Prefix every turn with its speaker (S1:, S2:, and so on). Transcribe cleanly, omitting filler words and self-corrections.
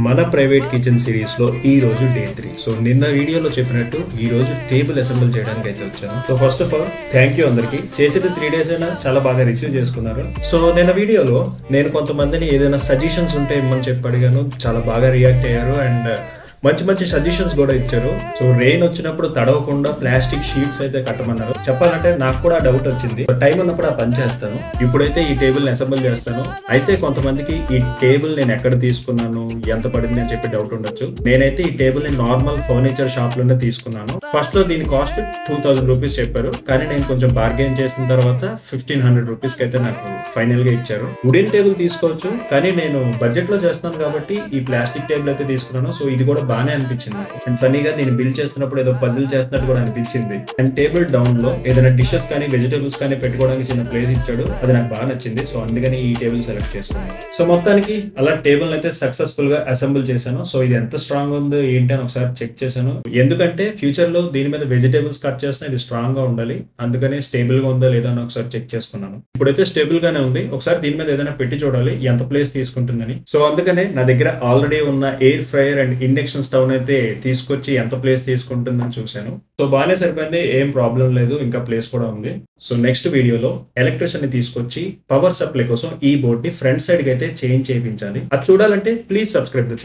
S1: మన private kitchen series లో ఈ రోజు డే 3. సో నిన్న వీడియోలో చెప్పినట్టు ఈ రోజు టేబుల్ అసెంబుల్ చేయడానికి అయితే వచ్చాను. So first of all thank you అందరికి. చేసేది 3 days అయినా చాలా బాగా రిసీవ్ చేసుకున్నారు. సో నిన్న వీడియోలో నేను కొంతమందిని ఏదైనా సజెషన్స్ ఉంటే ఇమ్మని చెప్పి అడిగాను. చాలా బాగా రియాక్ట్ అయ్యారు అండ్ మంచి మంచి సజెషన్స్ కూడా ఇచ్చారు. సో రెయిన్ వచ్చినప్పుడు తడవకుండా ప్లాస్టిక్ షీట్స్ అయితే కట్టమన్నారు. చెప్పాలంటే నాకు కూడా డౌట్ వచ్చింది. టైం ఉన్నప్పుడు ఆ పని చేస్తాను. ఇప్పుడైతే ఈ టేబుల్ అసెంబుల్ చేస్తాను. అయితే కొంతమందికి ఈ టేబుల్ నేను ఎక్కడ తీసుకున్నాను, ఎంత పడింది అని చెప్పి డౌట్ ఉండొచ్చు. నేనైతే ఈ టేబుల్ ని నార్మల్ ఫర్నిచర్ షాప్ లోనే తీసుకున్నాను. ఫస్ట్ లో దీని కాస్ట్ 2000 రూపీస్ చెప్పారు, కానీ నేను కొంచెం బార్గెన్ చేసిన తర్వాత 1500 రూపీస్ కి అయితే నాకు ఫైనల్ గా ఇచ్చారు. వుడెన్ టేబుల్ తీసుకోవచ్చు, కానీ నేను బడ్జెట్ లో చేస్తున్నాను కాబట్టి ఈ ప్లాస్టిక్ టేబుల్ అయితే తీసుకున్నాను. సో ఇది కూడా బాగానే అనిపించింది నాకు. అండ్ ఫన్నీగా దీన్ని బిల్డ్ చేస్తున్నప్పుడు ఏదో పజిల్ చేస్తున్నట్టు కూడా అనిపించింది. అండ్ టేబుల్ డౌన్ లో ఏదైనా డిషెస్ కానీ వెజిటేబుల్స్ కానీ పెట్టుకోవడానికి చిన్న ప్లేస్ ఇచ్చాడు. అది నాకు బాగా నచ్చింది. సో అందుకని ఈ టేబుల్ సెలెక్ట్ చేసుకున్నాను. సో మొత్తానికి అలా టేబుల్ అయితే సక్సెస్ఫుల్ గా అసెంబుల్ చేశాను. సో ఇది ఎంత స్ట్రాంగ్ ఉందో ఏంటి అని ఒకసారి చెక్ చేశాను. ఎందుకంటే ఫ్యూచర్ లో దీని మీద వెజిటేబుల్స్ కట్ చేసినా ఇది స్ట్రాంగ్ గా ఉండాలి. అందుకని స్టేబుల్ గా ఉందో లేదో అని ఒకసారి చెక్ చేసుకున్నాను. ఇప్పుడైతే స్టేబుల్ గానే ఉంది. ఒకసారి దీని మీద ఏదైనా పెట్టి చూడాలి ఎంత ప్లేస్ తీసుకుంటుందని. సో అందుకనే నా దగ్గర ఆల్రెడీ ఉన్న air fryer and induction stove అయితే తీసుకొచ్చి ఎంత ప్లేస్ తీసుకుంటుందని చూశాను. సో బాగానే సరిపోయింది, ఏం ప్రాబ్లం లేదు, ఇంకా ప్లేస్ కూడా ఉంది. సో నెక్స్ట్ వీడియోలో ఎలక్ట్రిషియన్ ని తీసుకొచ్చి పవర్ సప్లై కోసం ఈ బోర్డ్ ని ఫ్రంట్ సైడ్ కి అయితే చేంజ్ చేయించాలి. అది చూడాలంటే ప్లీజ్ సబ్స్క్రైబ్ ద ఛానల్.